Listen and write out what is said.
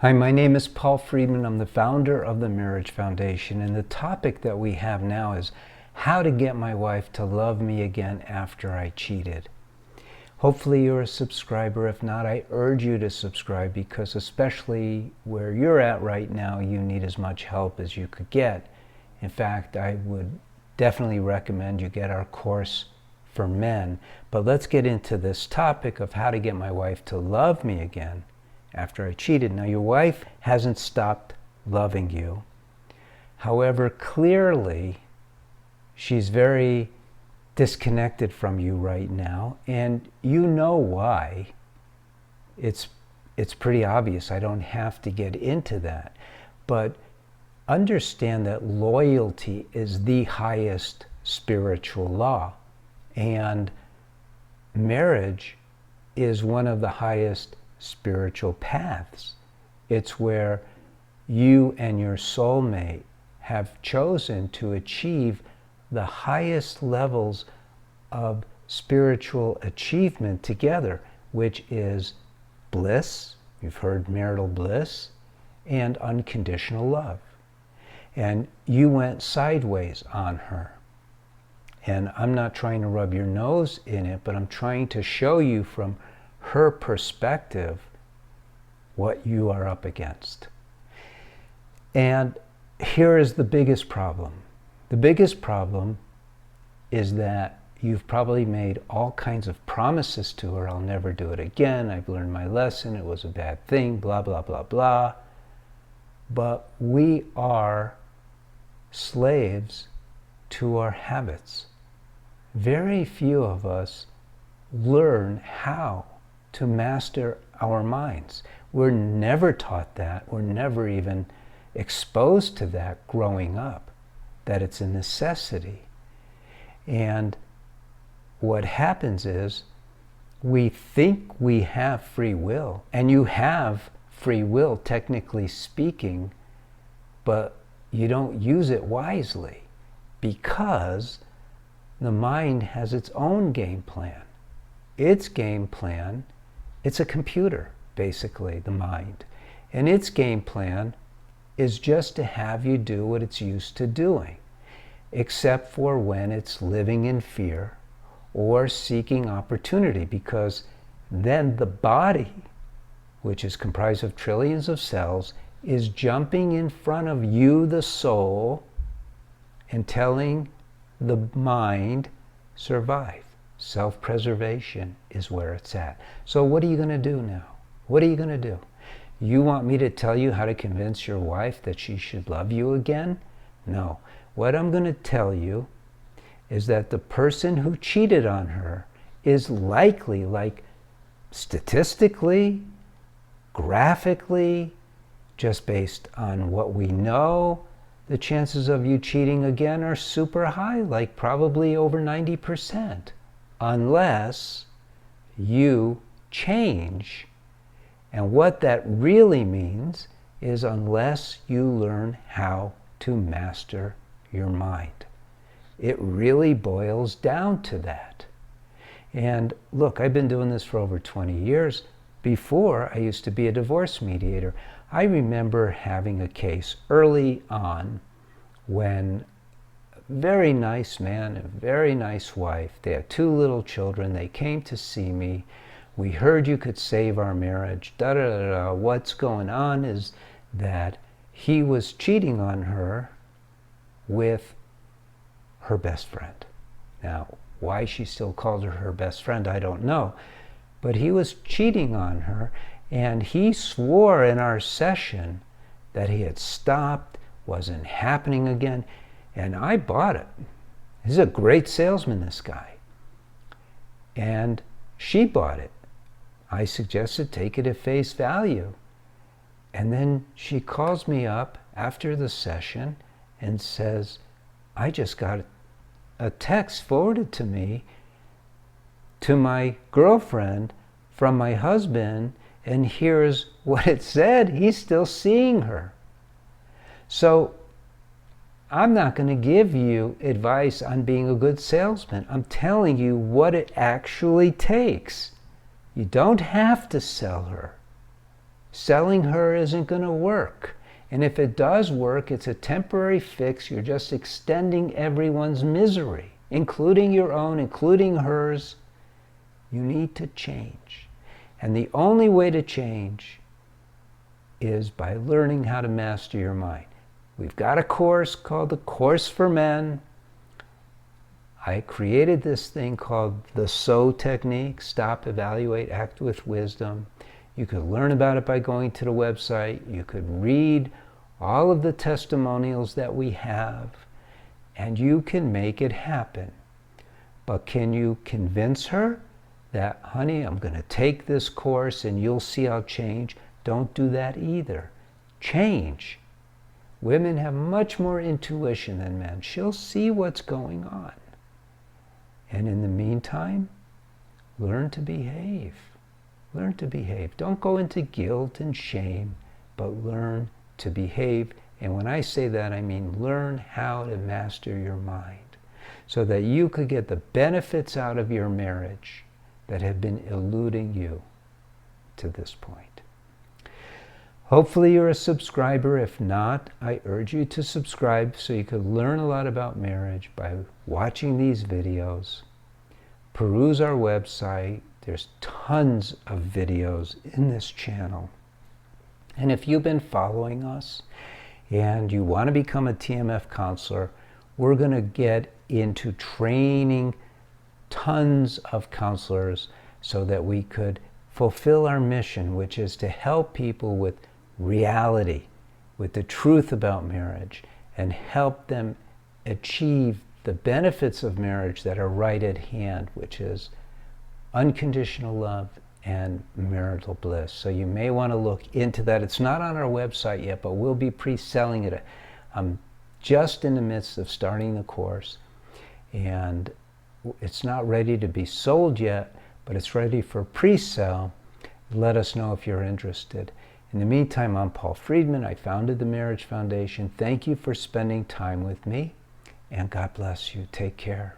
Hi, my name is Paul Friedman. I'm the founder of the Marriage Foundation, and the topic that we have now is how to get my wife to love me again after I cheated. Hopefully you're a subscriber. If not, I urge you to subscribe because especially where you're at right now, you need as much help as you could get. In fact, I would definitely recommend you get our course for men. But let's get into this topic of how to get my wife to love me again after I cheated. Now, your wife hasn't stopped loving you. However, clearly, she's very disconnected from you right now, and you know why. It's pretty obvious. I don't have to get into that. But understand that loyalty is the highest spiritual law, and marriage is one of the highest spiritual paths. It's where you and your soulmate have chosen to achieve the highest levels of spiritual achievement together, which is bliss, you've heard marital bliss, and unconditional love. And you went sideways on her. And I'm not trying to rub your nose in it, but I'm trying to show you from her perspective what you are up against. And here is the biggest problem. The biggest problem is that you've probably made all kinds of promises to her. I'll never do it again. I've learned my lesson. It was a bad thing, blah, blah, blah, blah. But we are slaves to our habits. Very few of us learn how to master our minds. We're never taught that. We're never even exposed to that growing up, that it's a necessity. And what happens is we think we have free will, and you have free will, technically speaking, but you don't use it wisely because the mind has its own game plan. Its game plan, it's a computer, basically, the mind. And its game plan is just to have you do what it's used to doing, except for when it's living in fear or seeking opportunity, because then the body, which is comprised of trillions of cells, is jumping in front of you, the soul, and telling the mind, survive. Self-preservation is where it's at. So what are you going to do now? What are you going to do? You want me to tell you how to convince your wife that she should love you again? No. What I'm going to tell you is that the person who cheated on her is likely, like statistically, graphically, just based on what we know, the chances of you cheating again are super high, like probably over 90%, unless you change. And what that really means is unless you learn how to master your mind. It really boils down to that. And look, I've been doing this for over 20 years. Before, I used to be a divorce mediator. I remember having a case early on when a very nice man, a very nice wife, they had 2 little children, they came to see me. We heard you could save our marriage, da-da-da-da. What's going on is that he was cheating on her with her best friend. Now, why she still called her best friend, I don't know. But he was cheating on her, and he swore in our session that he had stopped, wasn't happening again, and I bought it. He's a great salesman, this guy. And she bought it. I suggested take it at face value. And then she calls me up after the session and says, I just got a text forwarded to me to my girlfriend from my husband, and here's what it said. He's still seeing her. So I'm not going to give you advice on being a good salesman. I'm telling you what it actually takes. You don't have to sell her. Selling her isn't going to work. And if it does work, it's a temporary fix. You're just extending everyone's misery, including your own, including hers. You need to change. And the only way to change is by learning how to master your mind. We've got a course called the Course for Men. I created this thing called the SO technique, Stop, Evaluate, Act with Wisdom. You could learn about it by going to the website. You could read all of the testimonials that we have, and you can make it happen. But can you convince her that, honey, I'm going to take this course and you'll see I'll change? Don't do that either. Change. Women have much more intuition than men. She'll see what's going on. And in the meantime, learn to behave. Learn to behave. Don't go into guilt and shame, but learn to behave. And when I say that, I mean learn how to master your mind so that you could get the benefits out of your marriage that have been eluding you to this point. Hopefully you're a subscriber. If not, I urge you to subscribe so you could learn a lot about marriage by watching these videos. Peruse our website. There's tons of videos in this channel. And if you've been following us and you want to become a TMF counselor, we're going to get into training tons of counselors so that we could fulfill our mission, which is to help people with reality, with the truth about marriage, and help them achieve the benefits of marriage that are right at hand, which is unconditional love and marital bliss. So you may want to look into that. It's not on our website yet, but we'll be pre-selling it. I'm just in the midst of starting the course, and it's not ready to be sold yet, but it's ready for pre-sale. Let us know if you're interested. In the meantime, I'm Paul Friedman. I founded the Marriage Foundation. Thank you for spending time with me, and God bless you. Take care.